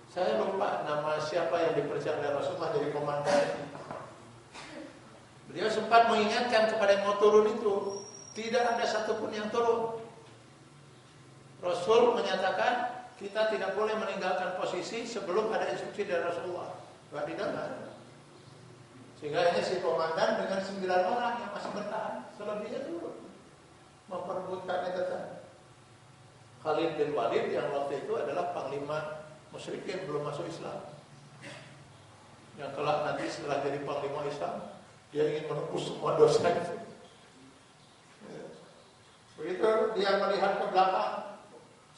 Saya lupa nama siapa yang dipercaya oleh Rasulullah jadi komandan. Beliau sempat mengingatkan kepada yang mau turun itu, tidak ada satupun yang turun. Rasul menyatakan kita tidak boleh meninggalkan posisi sebelum ada instruksi dari Rasulullah. Tidak didengar. Sehingga ini si komandan dengan 9 orang yang masih bertahan, selebihnya turun memperebutkan itu tadi. Khalid bin Walid yang waktu itu adalah panglima musyrikin belum masuk Islam. Yang kelak nanti setelah jadi panglima Islam, dia ingin menebus semua dosa itu. Begitu dia melihat ke belakang,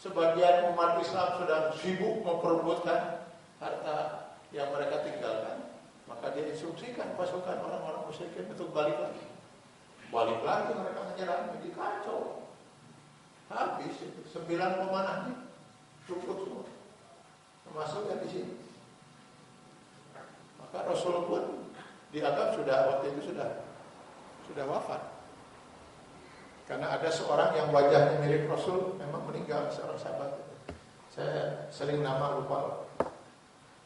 sebagian umat Islam sedang sibuk memperebutkan harta yang mereka tinggalkan, maka dia instruksikan pasukan orang-orang musyrikin untuk balik lagi. Balik lagi mereka menyerang, jadi kacau. Habis itu 9 pemanahnya cukup semua, termasuk yang di sini. Maka Rasul pun dianggap waktu itu sudah wafat. Karena ada seorang yang wajahnya mirip Rasul memang meninggal, seorang sahabat. Saya sering nama lupa.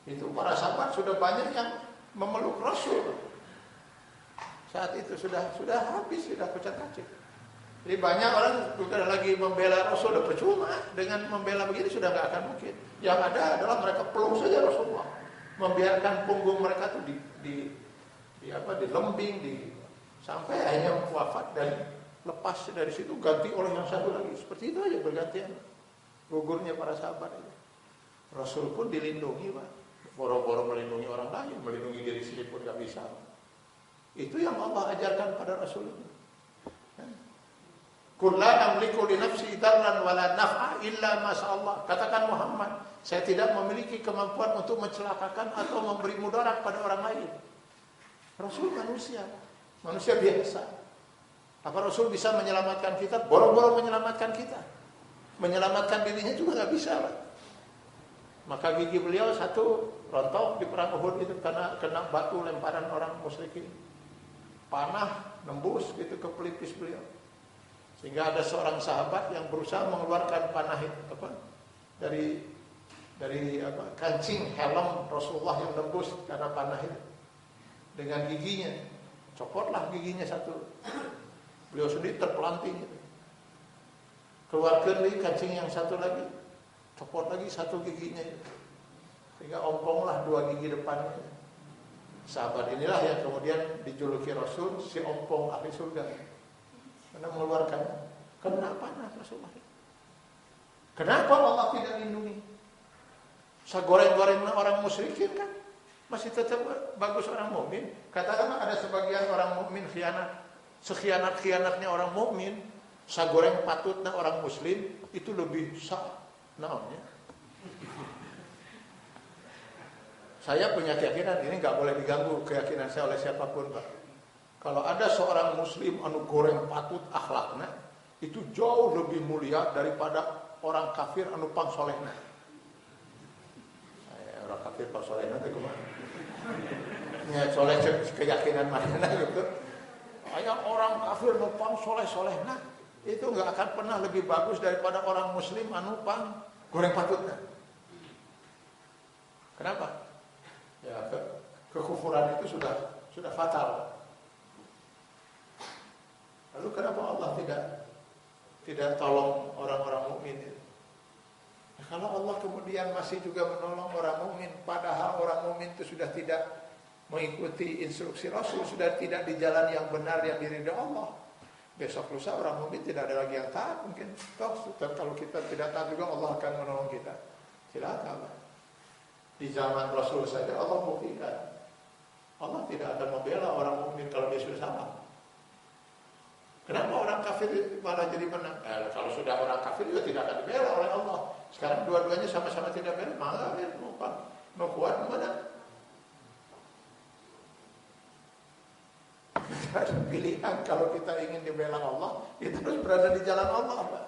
Itu para sahabat sudah banyak yang memeluk Rasul. Saat itu sudah habis, sudah kucat-kacir. Jadi banyak orang bukan lagi membela Rasul, udah percuma. Dengan membela begini sudah nggak akan mungkin. Yang ada adalah mereka peluk saja Rasulullah, membiarkan punggung mereka tuh dilembing, sampai akhirnya wafat dan lepas dari situ ganti oleh yang satu lagi. Seperti itu aja bergantian gugurnya para sahabat itu. Rasul pun dilindungi, Pak. Boro-boro melindungi orang lain, melindungi diri sendiri pun nggak bisa. Itu yang Allah ajarkan pada Rasul itu. Qul la amliku li nafsi darran wala naf'a illa ma Allah. Katakan Muhammad, saya tidak memiliki kemampuan untuk mencelakakan atau memberi mudarat pada orang lain. Rasul manusia biasa. Apa Rasul bisa menyelamatkan kita? Boro-boro menyelamatkan kita. Menyelamatkan dirinya juga nggak bisa, Pak. Maka gigi beliau satu rontok di perang Uhud itu karena kena batu lemparan orang musyrikin. Panah nembus gitu ke pelipis beliau. Sehingga ada seorang sahabat yang berusaha mengeluarkan panah itu dari kancing helm Rasulullah yang nembus karena panah itu. Dengan giginya, copotlah giginya satu. Beliau sendiri terpelanting gitu. Keluarkan lagi kancing yang satu lagi, copot lagi satu giginya itu. Sehingga omponglah 2 gigi depannya. Sahabat inilah yang kemudian dijuluki Rasul si ompong ahli surga. Karena mengeluarkan kena panah Rasulullah. Kenapa Allah tidak lindungi? Sagoreng-goreng orang musyrikin kan masih tetap bagus orang mukmin. Katakanlah ada sebagian orang mukmin khianat, sekhianat-khianatnya orang mukmin, sagoreng patutnya orang muslim itu lebih naonnya. Saya punya keyakinan ini nggak boleh diganggu keyakinan saya oleh siapapun, Pak. Kalau ada seorang muslim anu goreng patut akhlakna, itu jauh lebih mulia daripada orang kafir anu pangsolehna. Orang kafir pangsolehna itu kemana? Ya soleh keyakinan mana gitu. Ayah orang kafir anu pangsoleh-solehna itu nggak akan pernah lebih bagus daripada orang muslim anu pang goreng patutna. Kenapa? Ya kekufuran itu sudah fatal. Lalu kenapa Allah tidak tolong orang-orang mukmin itu? Nah, kalau Allah kemudian masih juga menolong orang mukmin, padahal orang mukmin itu sudah tidak mengikuti instruksi Rasul, sudah tidak di jalan yang benar yang diridhoi Allah. Besok lusa orang mukmin tidak ada lagi yang taat mungkin. Toh kalau kita tidak taat juga Allah akan menolong kita. Silakan. Di zaman Rasul saja Allah buktikan. Allah tidak akan membela orang mukmin kalau dia sudah salah. Kenapa orang kafir malah jadi menang? Kalau sudah orang kafir juga tidak akan dibela oleh Allah. Sekarang dua-duanya sama-sama tidak bela, malah mau kuat mana? Ada pilihan kalau kita ingin dibela Allah, itu harus berada di jalan Allah, Pak.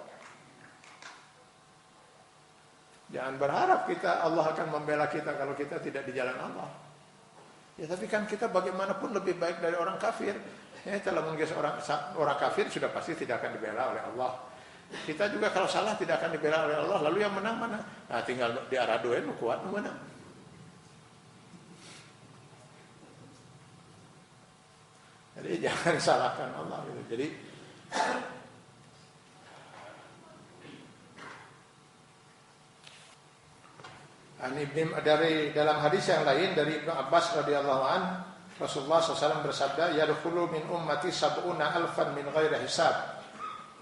Jangan berharap Allah akan membela kita kalau kita tidak di jalan Allah. Ya tapi kan kita bagaimanapun lebih baik dari orang kafir. Ya, kalau mengges orang kafir sudah pasti tidak akan dibela oleh Allah. Kita juga kalau salah tidak akan dibela oleh Allah. Lalu yang menang mana? Nah, tinggal diaradoin kuat mana? Jadi jangan salahkan Allah gitu. Jadi dari dalam hadis yang lain dari Ibnu Abbas radhiyallahu an, Rasulullah SAW bersabda, yadkhulu min ummati sab'una alfan min ghairi hisab.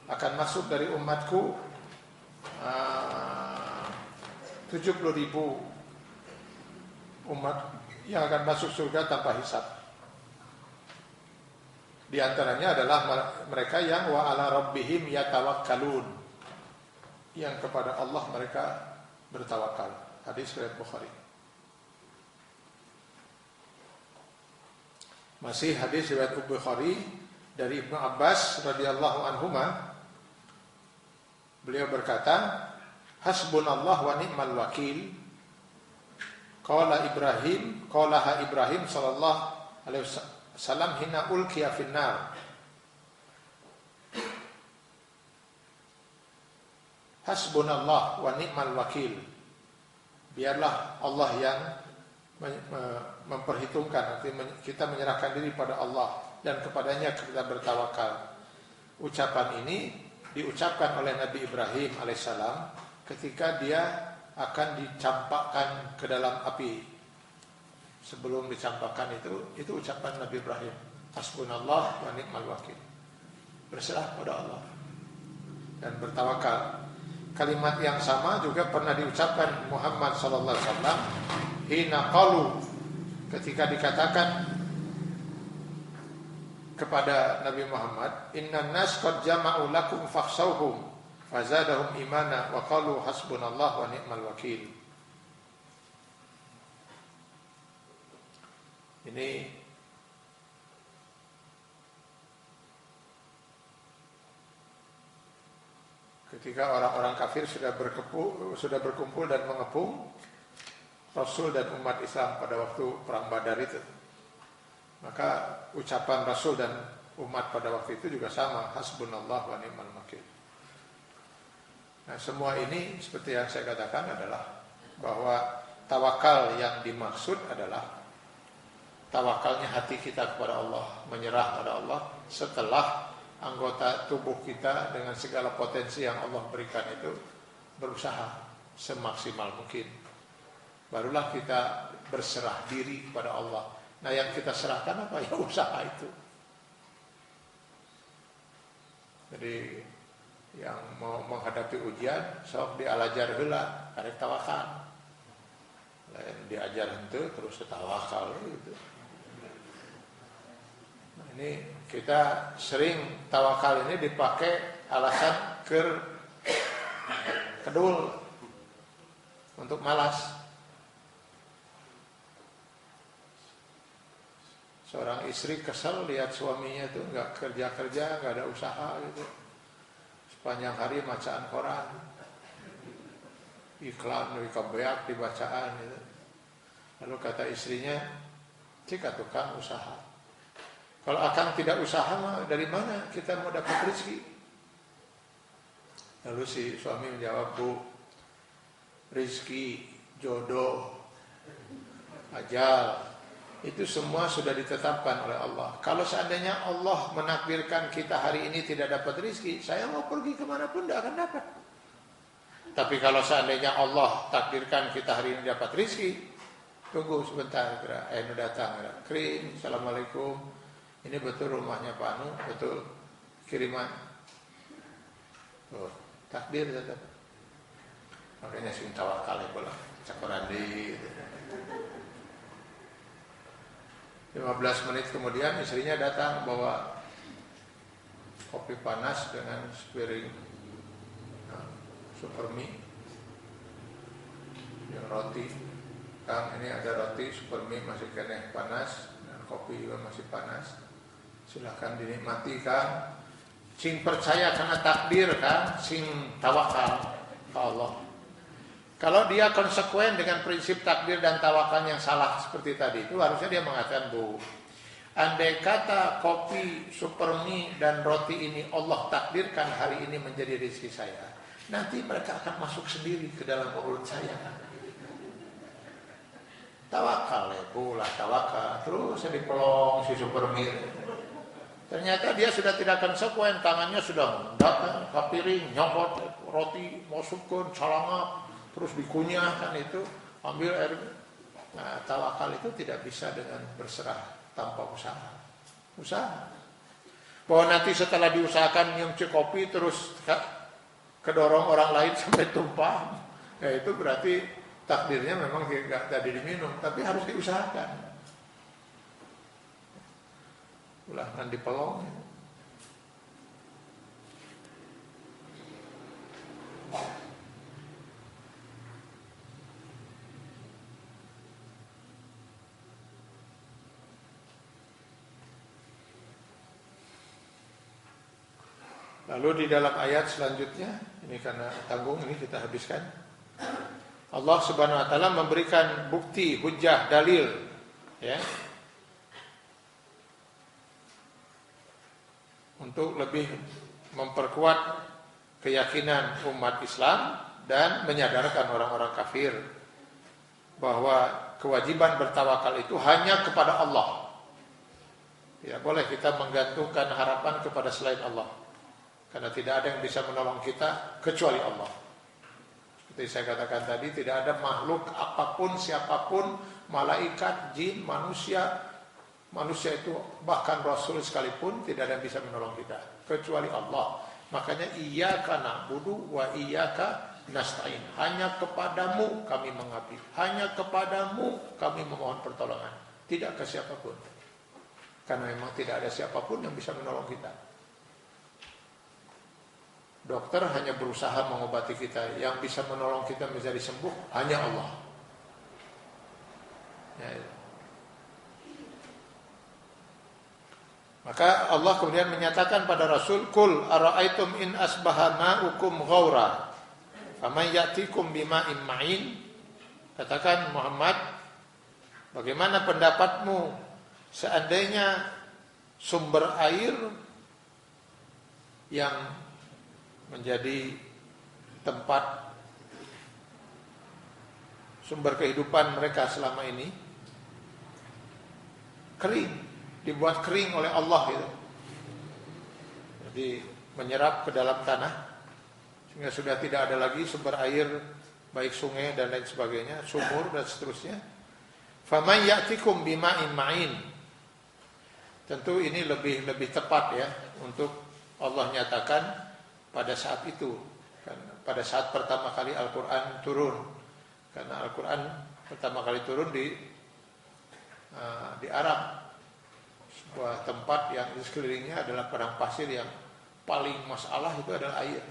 Akan masuk dari umatku 70.000 umat yang akan masuk surga tanpa hisab. Di antaranya adalah mereka yang wa ala rabbihim yatawakkalun, yang kepada Allah mereka bertawakal. Hadis riwayat Bukhari. Masih hadis riwayat Bukhari dari Ibnu Abbas radhiyallahu anhuma, beliau berkata, hasbunallah wa ni'mal wakil. Qala Ibrahim sallallahu alaihi wasallam hina ulqiya finnar. Hasbunallah wa ni'mal wakil. Biarlah Allah yang memperhitungkan, artinya kita menyerahkan diri pada Allah dan kepadanya kita bertawakal. Ucapan ini diucapkan oleh Nabi Ibrahim alaihissalam ketika dia akan dicampakkan ke dalam api. Sebelum dicampakkan itu ucapan Nabi Ibrahim, hasbunallah wa ni'mal wakil. Berserah pada Allah dan bertawakal. Kalimat yang sama juga pernah diucapkan Muhammad sallallahu alaihi wasallam hina qalu, ketika dikatakan kepada Nabi Muhammad, innan nas qad jama'u lakum fakhshawhum fazadahum imana wa qalu hasbunallah wa ni'mal wakil. Ini ketika orang-orang kafir sudah berkumpul dan mengepung Rasul dan umat Islam pada waktu perang Badar itu, maka ucapan Rasul dan umat pada waktu itu juga sama, hasbunallah wa ni'mal wakil. Nah, semua ini seperti yang saya katakan adalah bahwa tawakal yang dimaksud adalah tawakalnya hati kita kepada Allah, menyerah pada Allah setelah anggota tubuh kita dengan segala potensi yang Allah berikan itu berusaha semaksimal mungkin. Barulah kita berserah diri kepada Allah. Nah, yang kita serahkan apa? Ya usaha itu. Jadi yang mau menghadapi ujian sok dialajar heula karek tawakal. Lain diajar henteu terus tawakal gitu. Nah, ini kita sering tawakal ini dipakai alasan kedul untuk malas. Seorang istri kesel lihat suaminya tuh nggak kerja-kerja, nggak ada usaha gitu. Sepanjang hari bacaan koran, iklan, wikabeak dibacaan gitu. Lalu kata istrinya, cika tukang usaha. Kalau akang tidak usaha mah dari mana kita mau dapat rezeki? Lalu si suami menjawab, Bu, rezeki, jodoh, ajal, itu semua sudah ditetapkan oleh Allah. Kalau seandainya Allah menakdirkan kita hari ini tidak dapat rezeki, saya mau pergi kemanapun tidak akan dapat. Tapi kalau seandainya Allah takdirkan kita hari ini dapat rezeki, tunggu sebentar, datang, Krim, assalamualaikum. Ini betul rumahnya Pak Anu, betul kiriman. Oh, takdir tetap. Makanya sing tawakal ya bola, cakorandi. 15 menit kemudian istrinya datang bawa kopi panas dengan sepiring super mie, yang roti. Kang, ini ada roti super mie masih kena panas dan kopi juga masih panas. Silakan dinikmati, Kang. Sing percaya karena takdir, Kang, sing tawakal ke Allah. Kalau dia konsekuen dengan prinsip takdir dan tawakal yang salah seperti tadi itu, harusnya dia mengatakan, Bu, Andai kata kopi, supermi, dan roti ini Allah takdirkan hari ini menjadi rezeki saya, nanti mereka akan masuk sendiri ke dalam mulut saya. Tawakal ya, pula tawakal. Terus saya dipelong si supermi. Ternyata dia sudah tidak konsekuen, tangannya sudah datang ke piring, nyopot roti, masukkan, calangap, terus dikunyahkan itu, ambil air. Nah, tawakal itu tidak bisa dengan berserah tanpa usaha. Usaha. Bahwa nanti setelah diusahakan yang kopi terus kedorong orang lain sampai tumpah, ya itu berarti takdirnya memang tidak tadi diminum, tapi harus diusahakan. Ulah kan dipelong. Lalu di dalam ayat selanjutnya, ini karena tanggung ini kita habiskan. Allah Subhanahu wa taala memberikan bukti, hujjah, dalil, ya. Untuk lebih memperkuat keyakinan umat Islam dan menyadarkan orang-orang kafir bahwa kewajiban bertawakal itu hanya kepada Allah. Tidak boleh kita menggantungkan harapan kepada selain Allah. Karena tidak ada yang bisa menolong kita kecuali Allah. Seperti saya katakan tadi, tidak ada makhluk apapun, siapapun, malaikat, jin, manusia itu bahkan Rasul sekalipun tidak ada yang bisa menolong kita kecuali Allah. Makanya iyyaka na'budu wa iyyaka nasta'in. Hanya kepadamu kami mengabdi, hanya kepadamu kami memohon pertolongan, tidak ke siapapun. Karena memang tidak ada siapapun yang bisa menolong kita. Dokter hanya berusaha mengobati kita, yang bisa menolong kita menjadi sembuh hanya Allah. Ya. Maka Allah kemudian menyatakan pada Rasul, "Qul ara'aitum in asbaha ma'ukum ghaura, faman ya'tikum bima'in ma'in." Katakan Muhammad, bagaimana pendapatmu seandainya sumber air yang menjadi tempat sumber kehidupan mereka selama ini kering, dibuat kering oleh Allah itu. Jadi menyerap ke dalam tanah sehingga sudah tidak ada lagi sumber air, baik sungai dan lain sebagainya, sumur dan seterusnya. Faman ya'tikum bima'in ma'in. Tentu ini lebih tepat ya untuk Allah nyatakan pada saat itu, kan, pada saat pertama kali Al-Quran turun. Karena Al-Quran pertama kali turun di Arab, sebuah tempat yang di sekelilingnya adalah padang pasir yang paling masalah itu adalah air.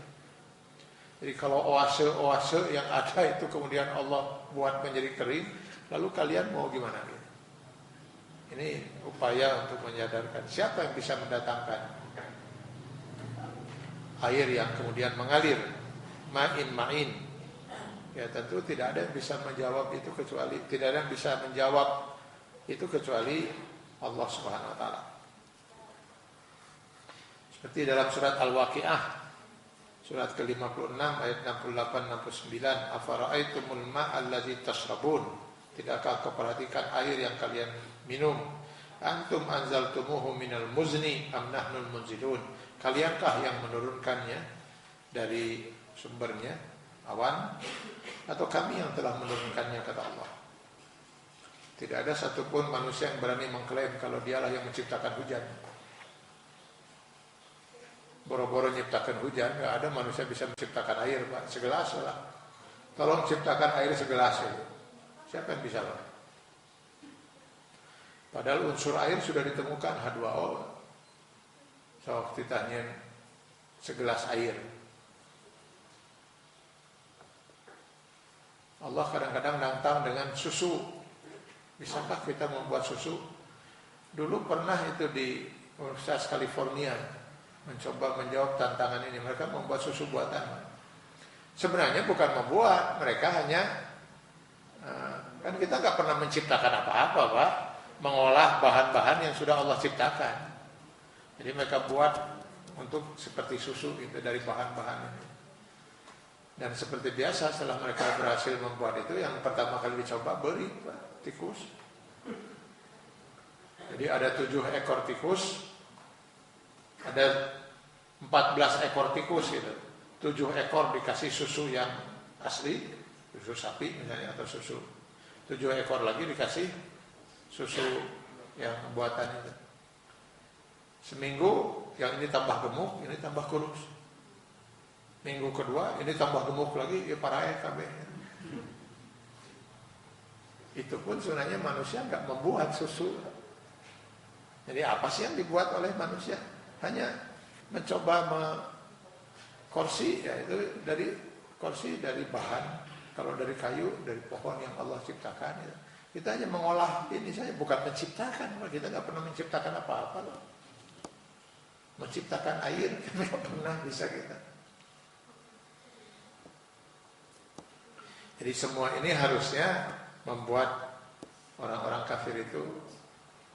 Jadi kalau oase yang ada itu kemudian Allah buat menjadi kering, lalu kalian mau gimana? Ini upaya untuk menyadarkan siapa yang bisa mendatangkan air yang kemudian mengalir, ma'in. Ya tentu tidak ada yang bisa menjawab itu kecuali, tidak ada yang bisa menjawab itu kecuali Allah Subhanahu wa taala. Seperti dalam surat Al-Waqiah, surat ke-56 ayat 68-69, afara'aitumul ma'al ladzi tashrabun. Tidakkah kau perhatikan air yang kalian minum? Antum anzaltumuhu minal muzni am nahnul munzilun. Kaliankah yang menurunkannya dari sumbernya, awan, atau kami yang telah menurunkannya, kata Allah. Tidak ada satupun manusia yang berani mengklaim kalau dialah yang menciptakan hujan. Boro-boro menciptakan hujan, nggak ada manusia bisa menciptakan air, Pak. Segelas lah. Tolong ciptakan air segelas itu. Siapa yang bisa, Pak? Padahal unsur air sudah ditemukan H2O. So, ditanya segelas air. Allah kadang-kadang nantang dengan susu. Bisakah kita membuat susu? Dulu pernah itu di Universitas California mencoba menjawab tantangan ini. Mereka membuat susu buatan. Sebenarnya bukan membuat, mereka hanya kan kita nggak pernah menciptakan apa-apa, Pak. mengolah bahan-bahan yang sudah Allah ciptakan. Jadi mereka buat untuk seperti susu gitu dari bahan-bahan ini. Dan seperti biasa setelah mereka berhasil membuat itu, yang pertama kali dicoba beri tikus. Jadi ada 7 ekor tikus, ada 14 ekor tikus gitu. 7 ekor dikasih susu yang asli, susu sapi misalnya atau susu. 7 ekor lagi dikasih susu yang buatan itu. Seminggu yang ini tambah gemuk, ini tambah kurus. Minggu kedua ini tambah gemuk lagi, ya parae kabeh. Itu pun sebenarnya manusia nggak membuat susu. Jadi apa sih yang dibuat oleh manusia? Hanya mencoba kursi, ya itu dari kursi dari bahan. Kalau dari kayu, dari pohon yang Allah ciptakan. Ya. Kita hanya mengolah ini saja, bukan menciptakan. Kita nggak pernah menciptakan apa-apa loh. Menciptakan air, kita nggak pernah bisa kita. Jadi semua ini harusnya membuat orang-orang kafir itu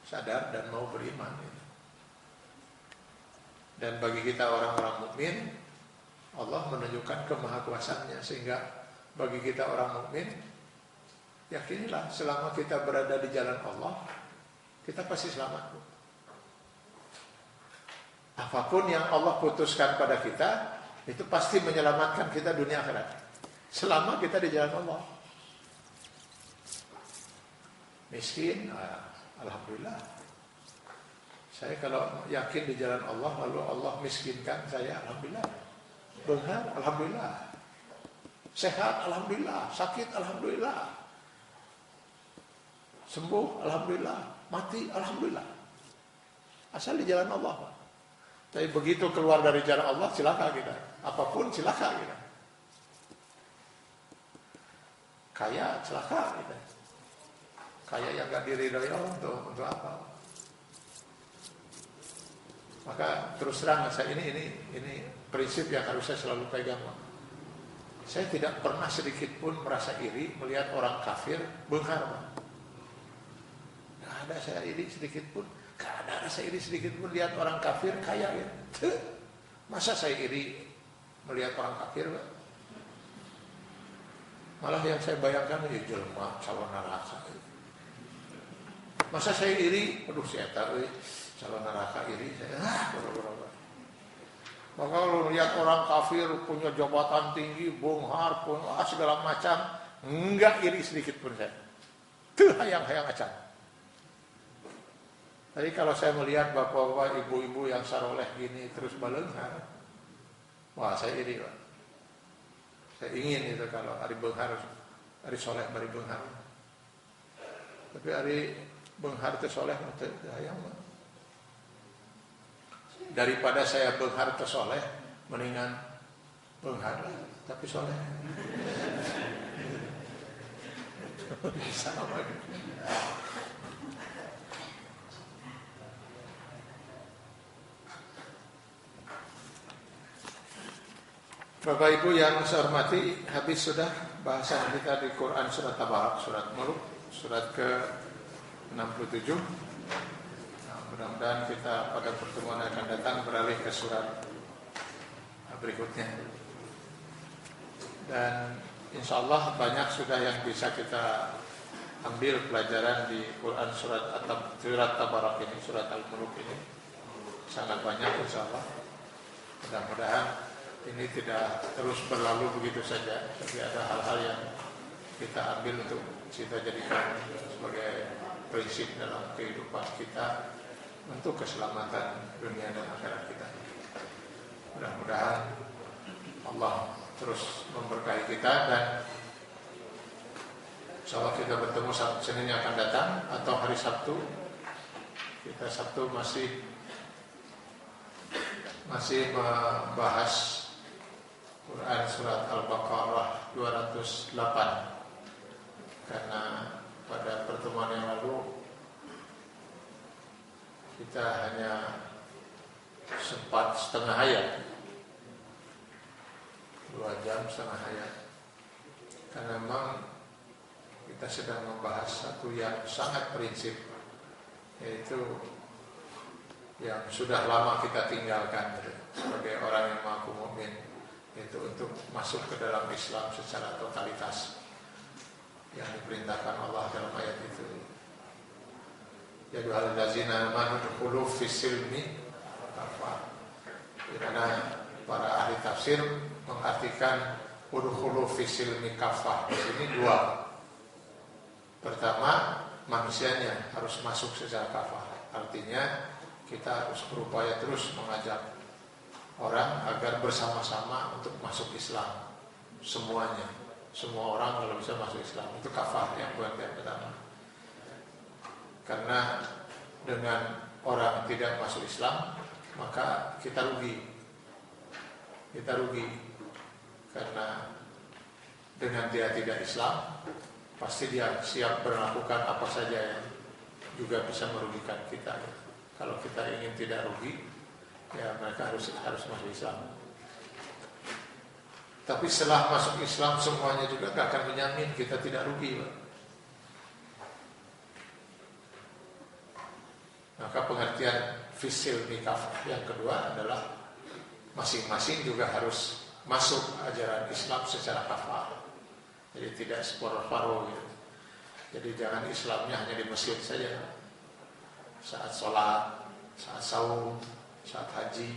sadar dan mau beriman. Dan bagi kita orang-orang mukmin, Allah menunjukkan kemahakuasaannya, sehingga bagi kita orang mukmin, yakinilah selama kita berada di jalan Allah, kita pasti selamat. Apapun yang Allah putuskan pada kita, itu pasti menyelamatkan kita dunia akhirat. Selama kita di jalan Allah. Miskin, alhamdulillah. Saya kalau yakin di jalan Allah, lalu Allah miskinkan saya, alhamdulillah. Benghar, alhamdulillah. Sehat, alhamdulillah. Sakit, alhamdulillah. Sembuh, alhamdulillah. Mati, alhamdulillah. Asal di jalan Allah. Tapi begitu keluar dari jalan Allah, celaka kita. Apapun celaka kita. Kaya celaka gitu. Kaya yang gak diridhoi Allah untuk apa? Maka terus terang saya ini prinsip yang harus saya selalu pegang. Saya tidak pernah sedikit pun merasa iri melihat orang kafir benghar. Gak ada saya iri sedikit pun. Gak ada rasa iri sedikit pun lihat orang kafir kaya ya. Masa saya iri melihat orang kafir? Malah yang saya bayangkan, ya jelma calon neraka. Masa saya iri? Aduh saya tahu calon neraka iri. Maka kalau lihat orang kafir punya jabatan tinggi, bonghar, segala macam, enggak iri sedikit pun saya. Tuh hayang-hayang acan. Tapi kalau saya melihat bapak-bapak, ibu-ibu yang saroleh gini terus balenghar, wah saya iri Pak. Saya ingin itu kalau hari benghar, hari soleh bari benghar. Tapi hari benghar itu soleh, hayang. Daripada saya benghar itu soleh, mendingan benghar tapi soleh. Sama gitu. Bapak Ibu yang saya hormati, habis sudah bahasan kita di Quran surat Tabarak, surat Mulk, surat ke-67. Nah, mudah-mudahan kita pada pertemuan akan datang beralih ke surat berikutnya. Dan insya Allah banyak sudah yang bisa kita ambil pelajaran di Quran surat Tabarak ini, surat Al-Mulk ini. Sangat banyak insya Allah. Mudah-mudahan ini tidak terus berlalu begitu saja, tapi ada hal-hal yang kita ambil untuk kita jadikan sebagai prinsip dalam kehidupan kita untuk keselamatan dunia dan akhirat kita. Mudah-mudahan Allah terus memberkahi kita, dan insya Allah kita bertemu Senin yang akan datang atau hari Sabtu. Kita Sabtu masih membahas Quran surat Al-Baqarah 208, karena pada pertemuan yang lalu kita hanya sempat setengah ayat, 2 jam setengah ayat, karena memang kita sedang membahas satu yang sangat prinsip yaitu yang sudah lama kita tinggalkan sebagai orang yang mengaku mukmin, yaitu untuk masuk ke dalam Islam secara totalitas yang diperintahkan Allah dalam ayat itu. Ya ayyuhallazina amanu udkhulu fis-silmi kafah. Di mana para ahli tafsir mengartikan udkhulu fis-silmi kafah di sini dua. Pertama, manusianya harus masuk secara kafah. Artinya kita harus berupaya terus mengajak orang agar bersama-sama untuk masuk Islam. Semuanya, semua orang kalau bisa masuk Islam, itu kafah yang pertama. Karena dengan orang tidak masuk Islam, maka kita rugi. Kita rugi karena dengan dia tidak Islam, pasti dia siap melakukan apa saja yang juga bisa merugikan kita. Kalau kita ingin tidak rugi, ya mereka harus masuk Islam. Tapi setelah masuk Islam semuanya juga gak akan menjamin kita tidak rugi, Pak. Maka pengertian fisil nikah yang kedua adalah masing-masing juga harus masuk ajaran Islam secara kafah. Jadi tidak separuh-paruh gitu. Jadi jangan Islamnya hanya di masjid saja. Saat sholat, saat saum, saat haji.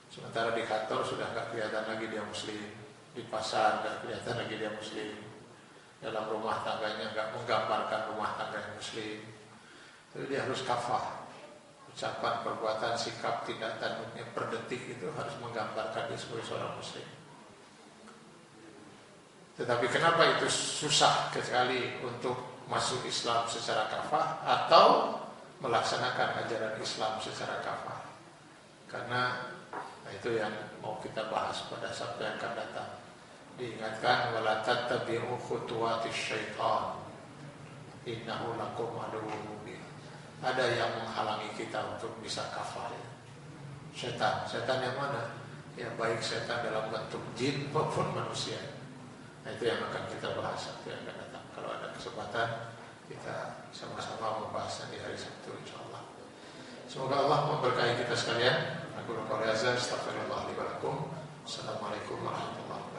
Sementara di kantor sudah gak kelihatan lagi dia muslim. Di pasar gak kelihatan lagi dia muslim. Dalam rumah tangganya gak menggambarkan rumah tangga yang muslim. Jadi dia harus kafah. Ucapan, perbuatan, sikap, tindak tanduknya per detik itu harus menggambarkan dia sebagai seorang muslim. Tetapi kenapa itu susah sekali untuk masuk Islam secara kafah atau melaksanakan ajaran Islam secara kafah? Karena itu yang mau kita bahas pada Sabtu yang akan datang. Diingatkan wala tattabi'u khutuwatis syaitan innahu lakum aduwwun mubin. Ada yang menghalangi kita untuk bisa kafah. Setan. Setan yang mana? Ya baik setan dalam bentuk jin maupun manusia. Nah, itu yang akan kita bahas Sabtu yang akan datang. Kalau ada kesempatan kita sama-sama membahasnya di hari Sabtu insyaallah. Semoga Allah memberkahi kita sekalian. Aku berdoa, astagfirullah li wa lakum. Assalamualaikum warahmatullahi wabarakatuh.